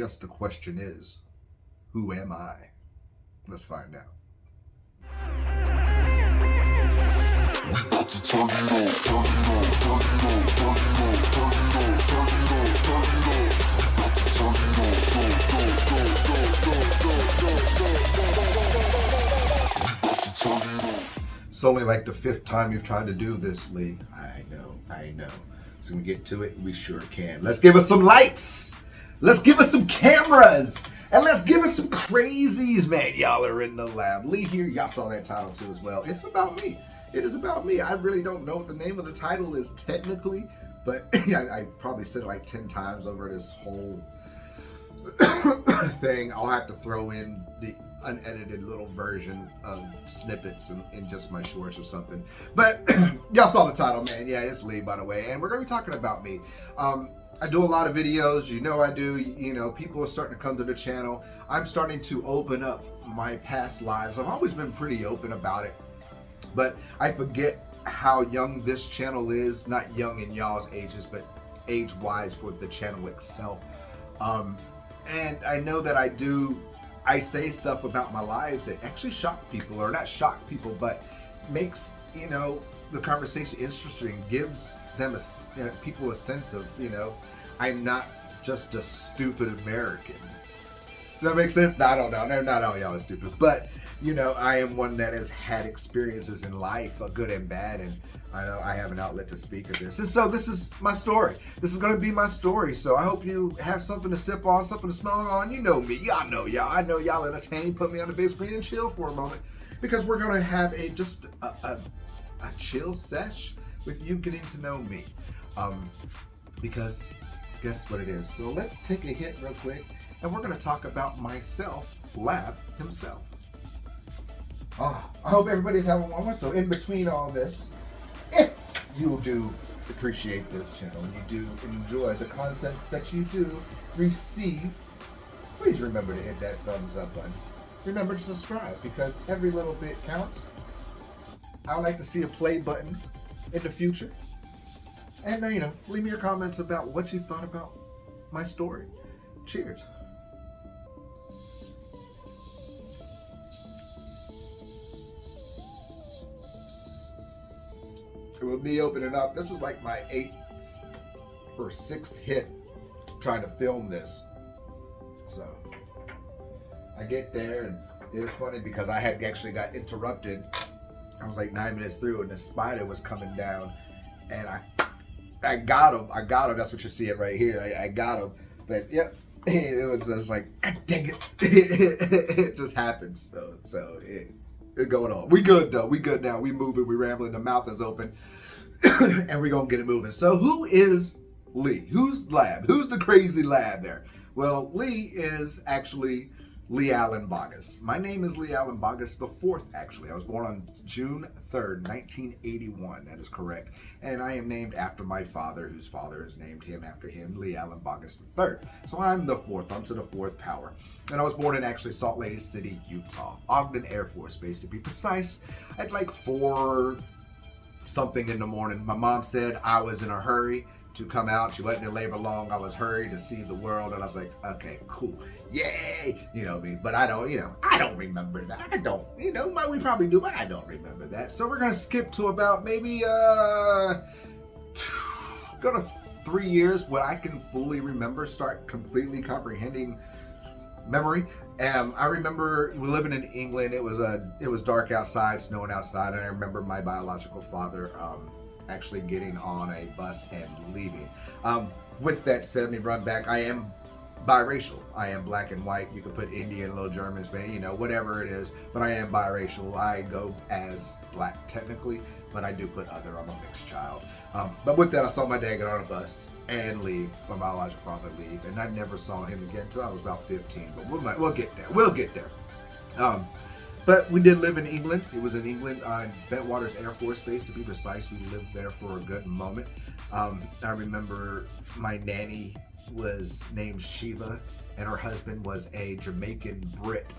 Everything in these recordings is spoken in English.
guess the question is, who am I? Let's find out. It's only like the 5th time you've tried to do this, Lee. I know. So we get to it, we sure can. Let's give us some lights. Let's give us some cameras. And let's give us some crazies, man. Y'all are in the lab. Lee here, y'all saw that title too as well. It's about me. It is about me. I really don't know what the name of the title is technically, but I probably said it like 10 times over this whole thing. I'll have to throw in the unedited little version of snippets in just my shorts or something. But y'all saw the title, man. Yeah, it's Lee, by the way. And we're going to be talking about me. I do a lot of videos. You know I do. You know, people are starting to come to the channel. I'm starting to open up my past lives. I've always been pretty open about it. But I forget how young this channel is. Not young in y'all's ages, but age-wise for the channel itself. And I know that I say stuff about my lives that actually shock people, or not shock people, but makes, you know, the conversation interesting, gives them people a sense of, you know, I'm not just a stupid American. Does that make sense? No, I don't know. No, not all y'all are stupid, but you know, I am one that has had experiences in life, good and bad, and I know I have an outlet to speak of this. And so this is my story. This is going to be my story. So I hope you have something to sip on, something to smell on. You know me. Y'all know y'all. I know y'all entertained. Put me on the big screen and chill for a moment, because we're going to have just a chill sesh with you getting to know me. Because guess what it is. So let's take a hit real quick, and we're going to talk about myself, Lab himself. I hope everybody's having one. So in between all this, if you do appreciate this channel and you do enjoy the content that you do receive, please remember to hit that thumbs up button. Remember to subscribe, because every little bit counts. I would like to see a play button in the future. And you know, leave me your comments about what you thought about my story. Cheers. With me opening up, this is like my 8th or 6th hit trying to film this. So I get there, and it was funny because I had actually got interrupted. I was like 9 minutes through, and the spider was coming down, and I got him. That's what you're seeing right here. I got him. But yep, it was just like, God dang it. It just happens. So it's going on. We good though. We good now. We moving. We rambling. The mouth is open, and we're gonna get it moving. So who is Lee? Who's Lab? Who's the crazy Lab there? Well, Lee is actually Lee Allen Boggess. My name is Lee Allen Boggess the 4th, actually. I was born on June 3rd, 1981. That is correct. And I am named after my father, whose father has named him after him, Lee Allen Boggess the 3rd. So I'm the 4th. I'm to the 4th power. And I was born in actually Salt Lake City, Utah. Ogden Air Force Base, to be precise. At like 4 something in the morning. My mom said I was in a hurry to come out. She wasn't in labor long. I was hurried to see the world, and I was like, okay, cool, yay, you know me. But I don't remember that. I don't, we probably do, but I don't remember that. So we're gonna skip to about maybe go to 3 years when I can fully remember, start completely comprehending memory. I remember we living in England. It was dark outside, snowing outside, and I remember my biological father actually getting on a bus and leaving. With that said, let me run back. I am biracial. I am black and white. You can put Indian, little German, Spanish, whatever it is, but I am biracial. I go as black technically, but I do put other. I'm a mixed child. But with that, I saw my dad get on a bus and leave, my biological father leave, and I never saw him again until I was about 15, but we'll get there. We'll get there. But we did live in England. It was in England, Bentwaters Air Force Base, to be precise. We lived there for a good moment. I remember my nanny was named Sheila, and her husband was a Jamaican Brit.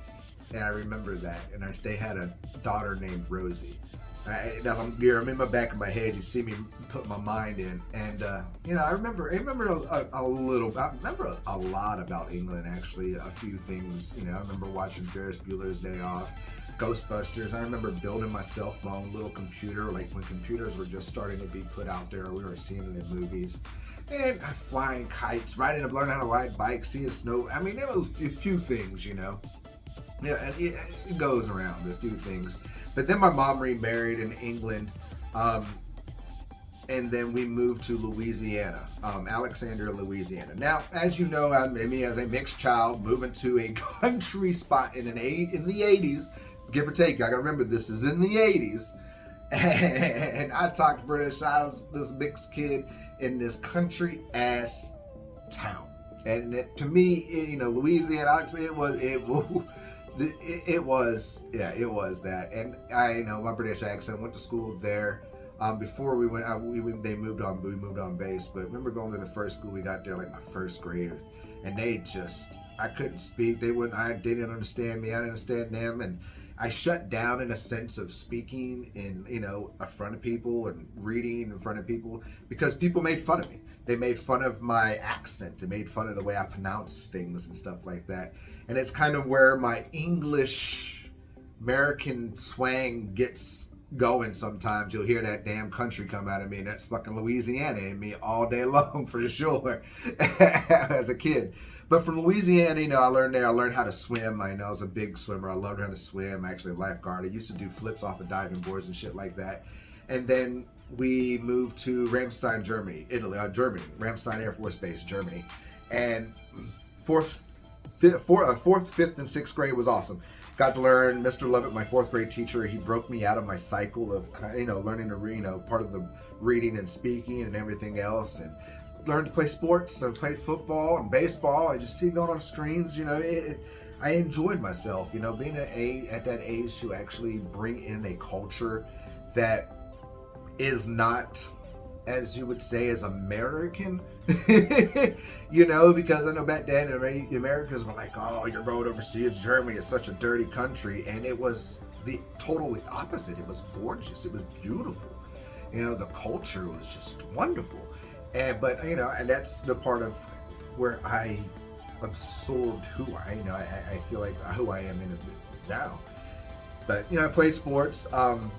And I remember that. And they had a daughter named Rosie. I'm in my back of my head. You see me put my mind in, and I remember a little. I remember a lot about England, actually. A few things. I remember watching Ferris Bueller's Day Off, Ghostbusters. I remember building myself my own little computer, like when computers were just starting to be put out there. We were seeing it in movies. And flying kites, learning how to ride bikes, seeing snow. I mean, there was a few things, Yeah, and it goes around, a few things. But then my mom remarried in England, and then we moved to Louisiana, Alexandria, Louisiana. Now, as you know, me as a mixed child, moving to a country spot in the 80s, give or take. I gotta remember, this is in the 80s. And I talked British. I was this mixed kid in this country ass town, and to me, Louisiana, actually, it was that. And I my British accent. Went to school there. Before we went, we moved on base. But I remember going to the first school we got there, like my first grade, and I couldn't speak. They didn't understand me. I didn't understand them, and I shut down in a sense of speaking in front of people and reading in front of people, because people made fun of me. They made fun of my accent. They made fun of the way I pronounce things and stuff like that. And it's kind of where my English American swang gets going sometimes. You'll hear that damn country come out of me, and that's fucking Louisiana in me all day long for sure as a kid. But from Louisiana, I learned how to swim. I was a big swimmer. I loved how to swim. Actually, a lifeguard. I used to do flips off of diving boards and shit like that. And then we moved to Ramstein, Germany, Ramstein Air Force Base, Germany. And fourth, fifth, and sixth grade was awesome. Got to learn Mr. Lovett, my fourth grade teacher. He broke me out of my cycle of learning to read, part of the reading and speaking and everything else, and learned to play sports. I played football and baseball. I just see it going on screens. I enjoyed myself. Being at that age to actually bring in a culture that is not, as you would say, as American. Because I know back then the Americans were like, oh, you're going overseas, Germany is such a dirty country, and it was the totally opposite. It was gorgeous, it was beautiful, the culture was just wonderful, and that's the part of where I absorbed who I feel like who I am in now. But I play sports.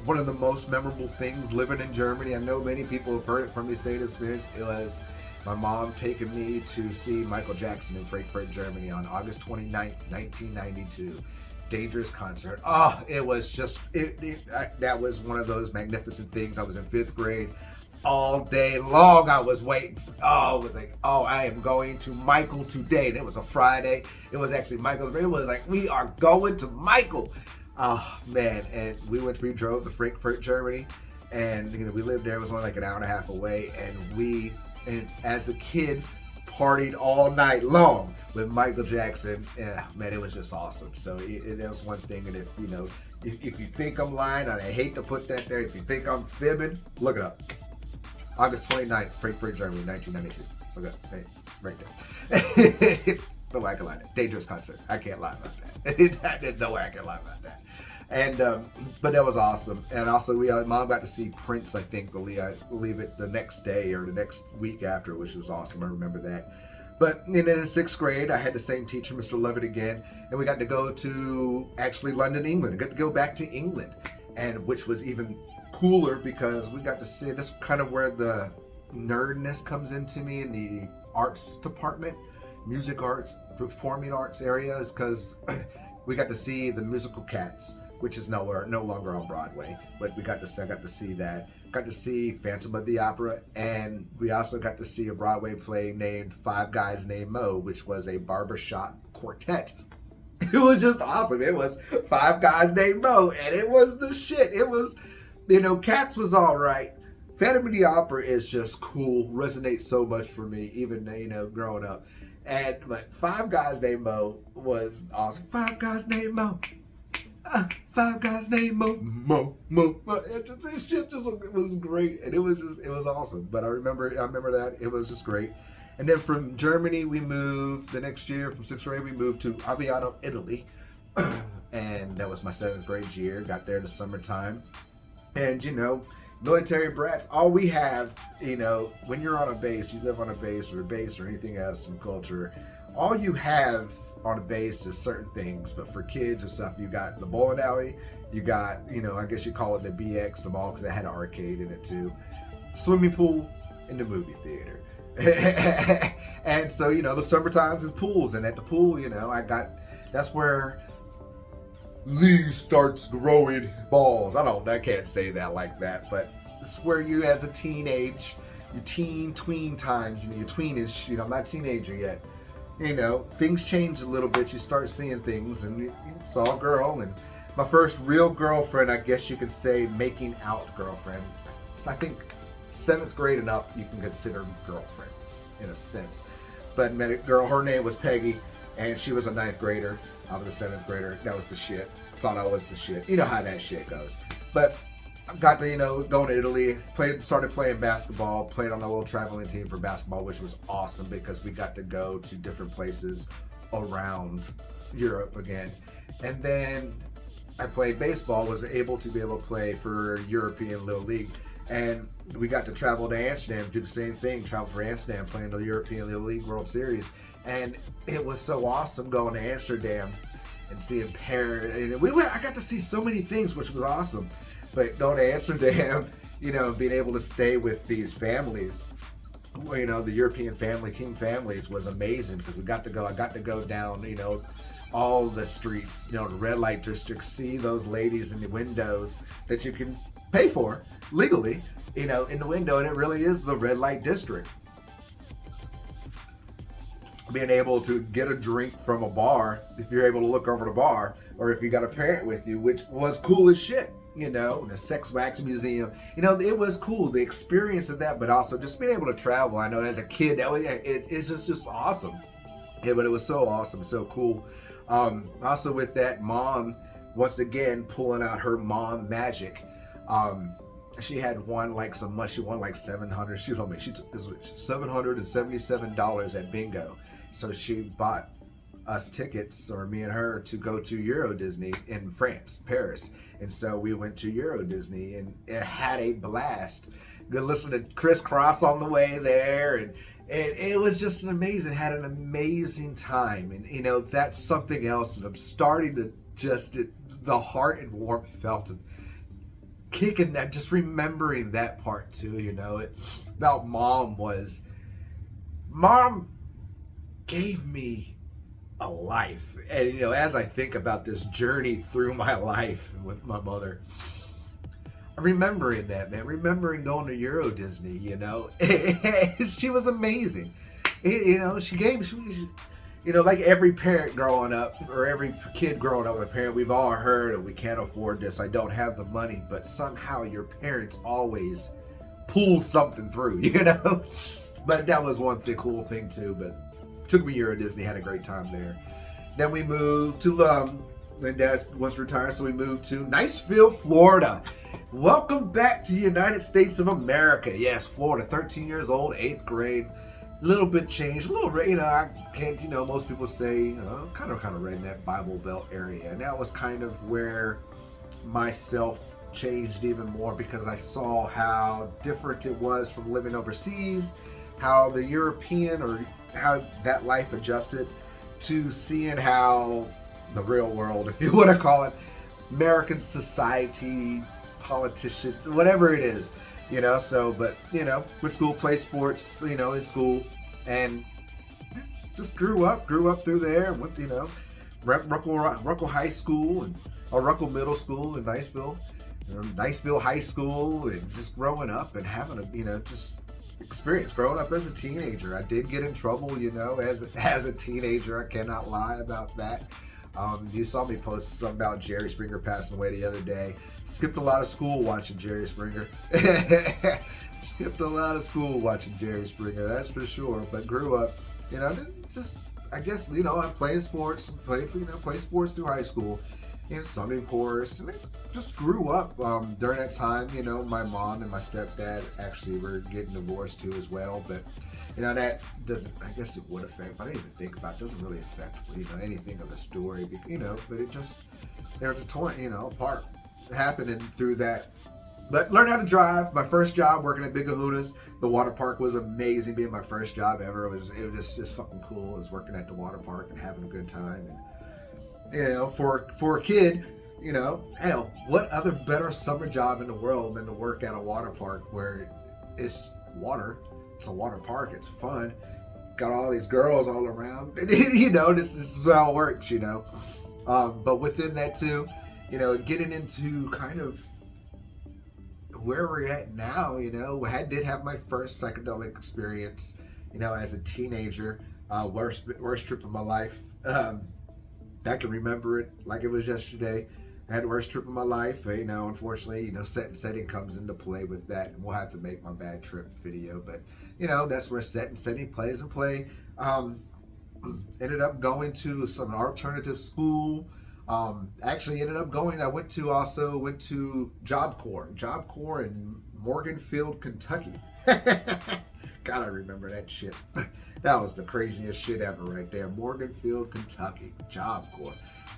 One of the most memorable things living in Germany, I know many people have heard it from me say this experience, it was my mom taking me to see Michael Jackson in Frankfurt, Germany on August 29th, 1992. Dangerous concert. Oh, it was just, that was one of those magnificent things. I was in fifth grade. All day long I was waiting. I was like, I am going to Michael today. And it was a Friday. It was actually Michael's. It was like, we are going to Michael. Oh man, and we drove to Frankfurt, Germany, and we lived there. It was only like an hour and a half away, and as a kid partied all night long with Michael Jackson. Yeah, man, it was just awesome. So that was one thing. And if you think I'm lying, and I hate to put that there, if you think I'm fibbing, look it up. August 29th, Frankfurt, Germany, 1992. Look it up, hey, right there. No way I can lie. Dangerous concert. I can't lie about that. There's no way I can lie about that. And but that was awesome. And also, Mom got to see Prince. I think leave it the next day or the next week after, which was awesome. I remember that. But then in sixth grade, I had the same teacher, Mr. Lovett, again, and we got to go to actually London, England. I got to go back to England, and which was even cooler because we got to see this kind of where the nerdness comes into me in the arts department. Music arts, performing arts areas, because we got to see the musical Cats, which is no longer on Broadway, but I got to see that. Got to see Phantom of the Opera, and we also got to see a Broadway play named Five Guys Named Mo, which was a barbershop quartet. It was just awesome. It was Five Guys Named Mo, and it was the shit. It was, Cats was all right. Phantom of the Opera is just cool, resonates so much for me, even, growing up. But Five Guys Named Mo was awesome. Five Guys Named Mo. Five Guys Named Mo. This shit it was great, and it was awesome. But I remember that it was just great. And then from Germany, we moved the next year. From sixth grade, we moved to Aviano, Italy, and that was my seventh grade year. Got there in the summertime. And, military brats, all we have, when you're on a base, you live on a base or anything else in culture, all you have on a base is certain things. But for kids or stuff, you got the bowling alley, you got, I guess you call it the BX, the mall, because it had an arcade in it too, swimming pool, and the movie theater. And so, the summer times is pools, and at the pool, that's where Lee starts growing balls. I can't say that like that, but it's where you, as a teenage, your tween times, you're tweenish, I'm not a teenager yet. Things change a little bit. You start seeing things, and you saw a girl, and my first real girlfriend, I guess you could say, making out girlfriend. So I think 7th grade and up, you can consider girlfriends in a sense. But met a girl, her name was Peggy, and she was a 9th grader. I was a 7th grader. That was the shit. Thought I was the shit. You know how that shit goes. But I got to, going to Italy, started playing basketball, played on a little traveling team for basketball, which was awesome because we got to go to different places around Europe again. And then I played baseball, was able to play for European Little League. And we got to travel to Amsterdam, do the same thing, travel for Amsterdam, playing the European Little League World Series. And it was so awesome going to Amsterdam and seeing Paris. And I got to see so many things, which was awesome. But going to Amsterdam, being able to stay with these families, the European team families was amazing because I got to go down, all the streets, the red light districts, see those ladies in the windows that you can pay for legally, in the window, and it really is the red light district. Being able to get a drink from a bar, if you're able to look over the bar, or if you got a parent with you, which was cool as shit, the sex wax museum, it was cool, the experience of that, but also just being able to travel. I know as a kid, it's just awesome. Yeah, but it was so awesome, so cool. Also with that, mom, once again, pulling out her mom magic. She had won so much. She won $700. She told me she took this $777 at bingo. So she bought us tickets, or me and her, to go to Euro Disney in France, Paris. And so we went to Euro Disney and had a blast. We listened to Criss Cross on the way there, and it was just had an amazing time. And that's something else that I'm starting to the heart and warmth felt of kicking that, just remembering that part too. About mom gave me a life. And as I think about this journey through my life with my mother, remembering that, man, remembering going to Euro Disney, she was amazing. She gave me, like every parent growing up, or every kid growing up with a parent, we've all heard of, we can't afford this, I don't have the money, but somehow your parents always pulled something through, But that was one cool thing too. But took me Euro Disney, had a great time there. Then we moved to, my dad was retired, so we moved to Niceville, Florida. Welcome back to the United States of America. Yes, Florida, 13 years old, 8th grade. Little bit changed, a little, I can't, most people say, kind of right in that Bible Belt area. And that was kind of where myself changed even more, because I saw how different it was from living overseas, how the European, or how that life adjusted to seeing how the real world, if you want to call it, American society, politicians, whatever it is. But with school, play sports, in school, and just grew up through there, and went, Ruckle High School, or Ruckle Middle School in Niceville, Niceville High School, and just growing up and having a, just experience growing up as a teenager. I did get in trouble, as a teenager. I cannot lie about that. You saw me post something about Jerry Springer passing away the other day. Skipped a lot of school watching Jerry Springer. Skipped a lot of school watching Jerry Springer, that's for sure. But grew up, just, I guess, I'm playing sports, played sports through high school, sung chorus, and I just grew up. During that time, my mom and my stepdad actually were getting divorced too as well. But that doesn't, I guess it would affect, but I didn't even think about it. It doesn't really affect, anything of the story, but it just, there's a part happening through that But learned how to drive. My first job working at Big Kahuna's, the water park was amazing. Being my first job ever, it was just fucking cool. I was working at the water park and having a good time. And you know, for a kid, you know, hell, what other better summer job in the world than to work at a water park where it's water, it's a water park, it's fun, got all these girls all around. You know, this is how it works. You know, but within that too, you know, getting into kind of where we're at now, you know, I did have my first psychedelic experience, you know, as a teenager. Worst trip of my life. I can remember it like it was yesterday. I had the worst trip of my life. You know, unfortunately, you know, set and setting comes into play with that, and we'll have to make my bad trip video. But you know, that's where set and setting plays and play. Ended up going to some alternative school. Actually ended up going, I went to Job Corps in Morganfield, Kentucky. God, I remember that shit. That was the craziest shit ever right there. Morganfield, Kentucky, Job Corps.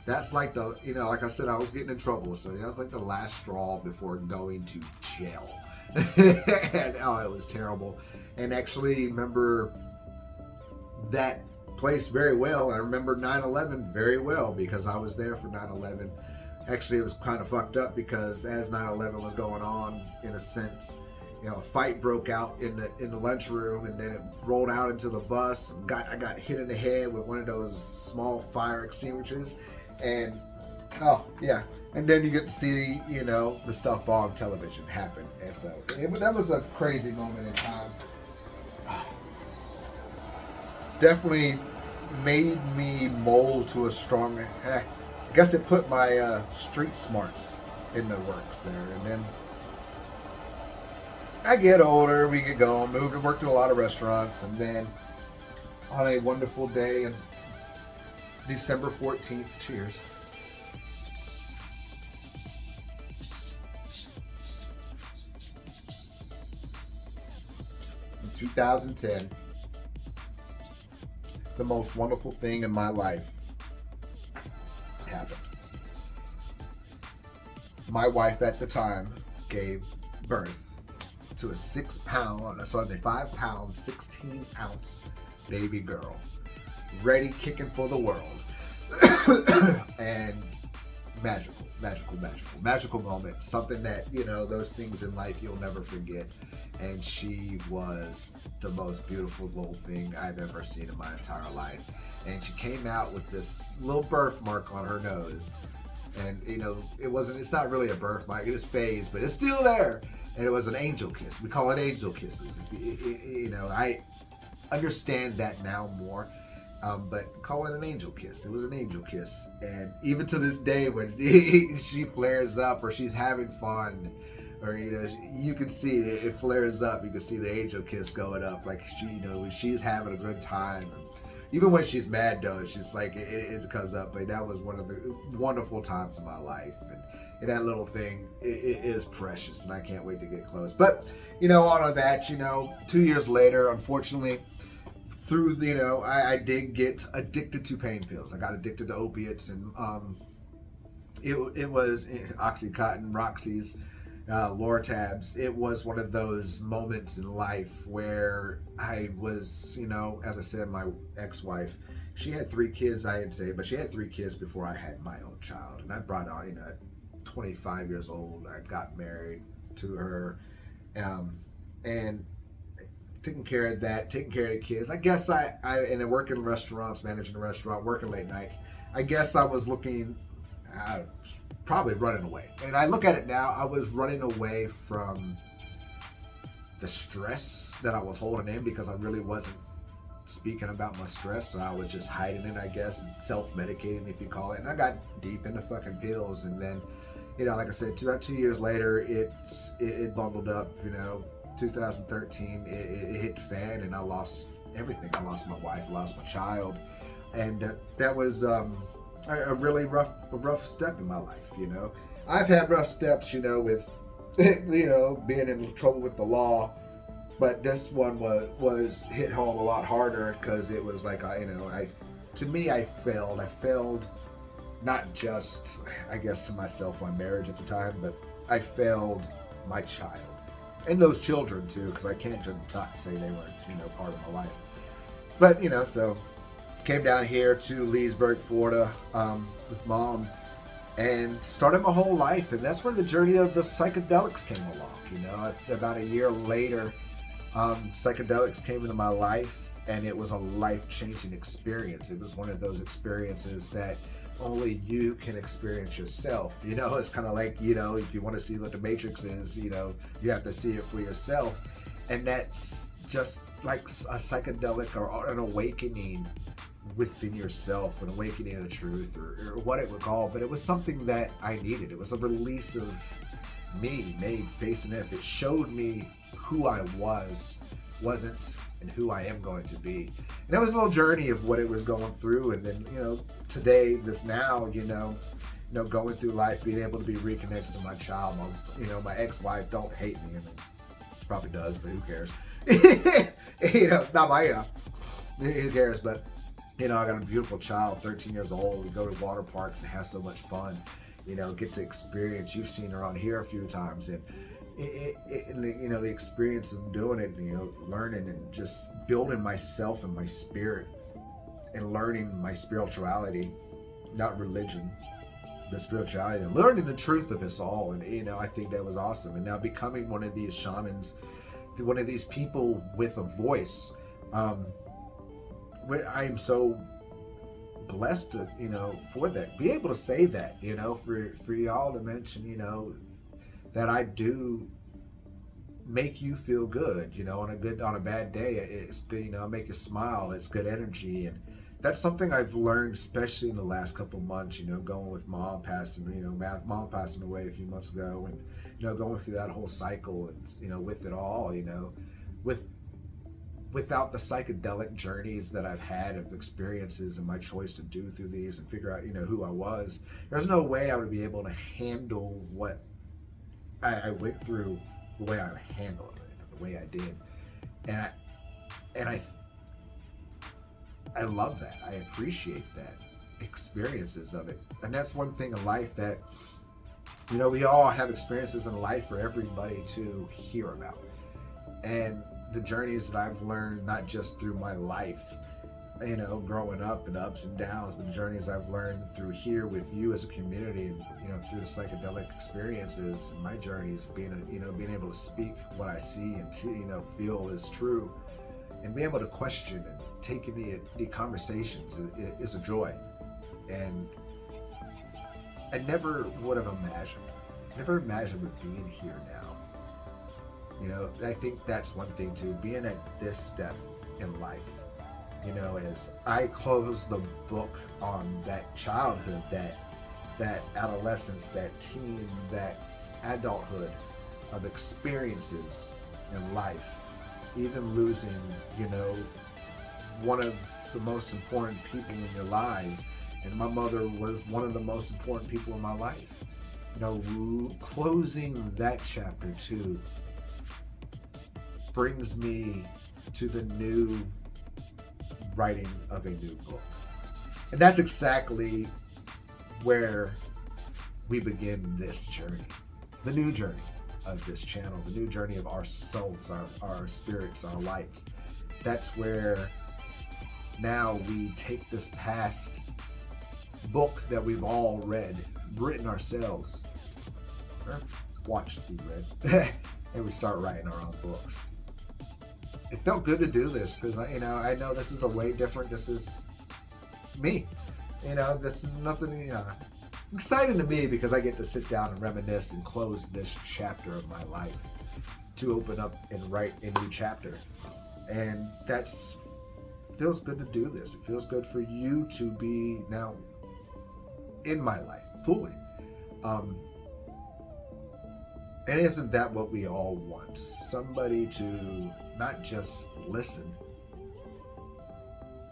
That's like the, you know, like I said, I was getting in trouble. So that's like the last straw before going to jail. And oh, it was terrible. And actually remember that place very well. I remember 9/11 very well because I was there for 9/11. Actually, it was kind of fucked up because as 9/11 was going on, in a sense, you know, a fight broke out in the lunchroom, and then it rolled out into the bus. I got hit in the head with one of those small fire extinguishers, and oh yeah, and then you get to see, you know, the stuff on television happen, and so that was a crazy moment in time. Definitely made me mold to a stronger. I guess it put my street smarts in the works there, and then I get older, we get going, moved and worked in a lot of restaurants, and then on a wonderful day on December 14th, cheers. In 2010, the most wonderful thing in my life happened. My wife at the time gave birth to a 5 pound, 16 ounce baby girl, ready, kicking for the world. And magical moment, something that, you know, those things in life you'll never forget. And she was the most beautiful little thing I've ever seen in my entire life. And she came out with this little birthmark on her nose, and you know, it's not really a birthmark, it is phased, but it's still there. And it was an angel kiss. We call it angel kisses. You know, I understand that now more. But call it an angel kiss. It was an angel kiss. And even to this day, when she flares up or she's having fun, or, you know, you can see it flares up. You can see the angel kiss going up. Like, she, you know, she's having a good time. And even when she's mad, though, she's like, it comes up. But that was one of the wonderful times of my life. And that little thing, it is precious. And I can't wait to get close. But, you know, all of that, you know, 2 years later, unfortunately, through the, you know, I did get addicted to pain pills. I got addicted to opiates, and it was Oxycontin, Roxy's, Lortabs. It was one of those moments in life where I was, you know, as I said, my ex-wife, she had 3 kids, I didn't say, but she had 3 kids before I had my own child. And I brought on, you know, at 25 years old, I got married to her, and taking care of that, taking care of the kids. I guess and I work in restaurants, managing a restaurant, working late nights. I guess I was looking, probably running away. And I look at it now, I was running away from the stress that I was holding in, because I really wasn't speaking about my stress. So I was just hiding it, I guess, self-medicating, if you call it. And I got deep into fucking pills. And then, you know, like I said, about 2 years later, it bundled up, you know. 2013, it hit the fan, and I lost everything. I lost my wife, lost my child, and that was a really rough step in my life. You know, I've had rough steps, you know, with you know, being in trouble with the law, but this one was hit home a lot harder, because it was like, I failed. I failed not just, I guess, to myself on marriage at the time, but I failed my child. And those children too, because I can't just not say they weren't, part of my life. But, so came down here to Leesburg, Florida, with mom, and started my whole life. And that's where the journey of the psychedelics came along. About a year later, psychedelics came into my life, and it was a life-changing experience. It was one of those experiences that only you can experience yourself. It's kind of like, if you want to see what the Matrix is, you have to see it for yourself. And that's just like a psychedelic or an awakening within yourself, an awakening of truth, or what it would call. But it was something that I needed. It was a release of me made facing it. It showed me who I wasn't, and who I am going to be. And that was a little journey of what it was going through. And then, today, going through life, being able to be reconnected to my child. My ex-wife don't hate me. She probably does, but who cares? Not my, who cares? But, I got a beautiful child, 13 years old. We go to water parks and have so much fun. Get to experience. You've seen her on here a few times, and the experience of doing it, learning and just building myself and my spirit, and learning my spirituality, not religion, the spirituality, and learning the truth of us all. And I think that was awesome. And now becoming one of these shamans, one of these people with a voice. I am so blessed to, for that, be able to say that, for y'all to mention, that I do make you feel good, on a bad day. It's good, I make you smile. It's good energy. And that's something I've learned, especially in the last couple of months, going with mom passing, mom passing away a few months ago, and, going through that whole cycle, and, with it all, without the psychedelic journeys that I've had of experiences and my choice to do through these and figure out, who I was, there's no way I would be able to handle what I went through the way I handled it, the way I did. And I love that. I appreciate that experiences of it. And that's one thing in life that, we all have experiences in life for everybody to hear about. And the journeys that I've learned, not just through my life, growing up and ups and downs, but the journeys I've learned through here with you as a community, and, through the psychedelic experiences and my journeys, being able to speak what I see and to, feel is true, and be able to question and take the conversations is a joy. And I never would have imagined being here now. I think that's one thing too, being at this step in life, as I close the book on that childhood, that adolescence, that teen, that adulthood of experiences in life, even losing, one of the most important people in your lives. And my mother was one of the most important people in my life. Closing that chapter too brings me to the new writing of a new book. And that's exactly where we begin this journey, the new journey of this channel, the new journey of our souls, our spirits, our lights. That's where now we take this past book that we've all read, written ourselves, or watched be read, and we start writing our own books. It felt good to do this because, I know this is a way different. This is me. This is nothing, exciting to me because I get to sit down and reminisce and close this chapter of my life to open up and write a new chapter. And feels good to do this. It feels good for you to be now in my life fully. And isn't that what we all want? Somebody to not just listen,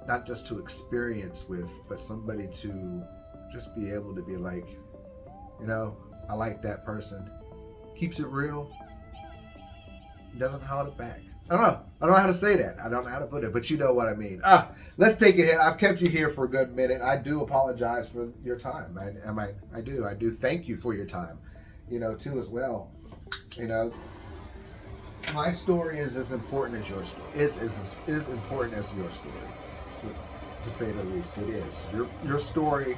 not just to experience with, but somebody to just be able to be like, I like that person. Keeps it real. Doesn't hold it back. I don't know how to say that. I don't know how to put it, but you know what I mean. Let's take it here. I've kept you here for a good minute. I do apologize for your time. I do thank you for your time, too, as well. You know, my story is as important as your story. Is important as your story, to say the least. It is. Your story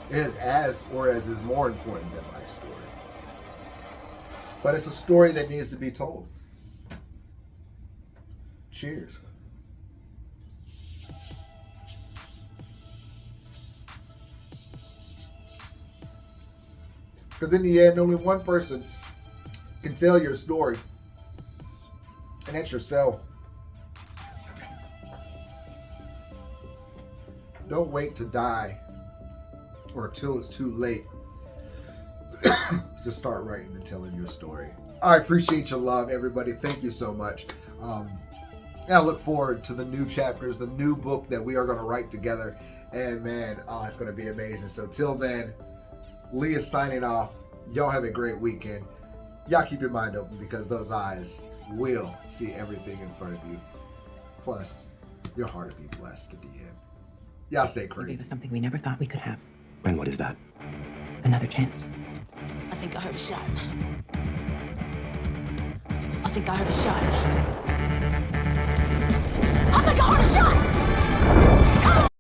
is as is more important than my story. But it's a story that needs to be told. Cheers. Because in the end, only one person can tell your story, and that's yourself. Don't wait to die or till it's too late to start writing and telling your story. I appreciate your love, everybody. Thank you so much. I look forward to the new chapters, the new book that we are going to write together. And man, it's going to be amazing. So till then, Lee is signing off. Y'all have a great weekend. Y'all keep your mind open because those eyes will see everything in front of you. Plus, your heart will be blessed at the end. Y'all stay crazy. You gave us something we never thought we could have. And what is that? Another chance. I think I heard a shot. I think I heard a shot.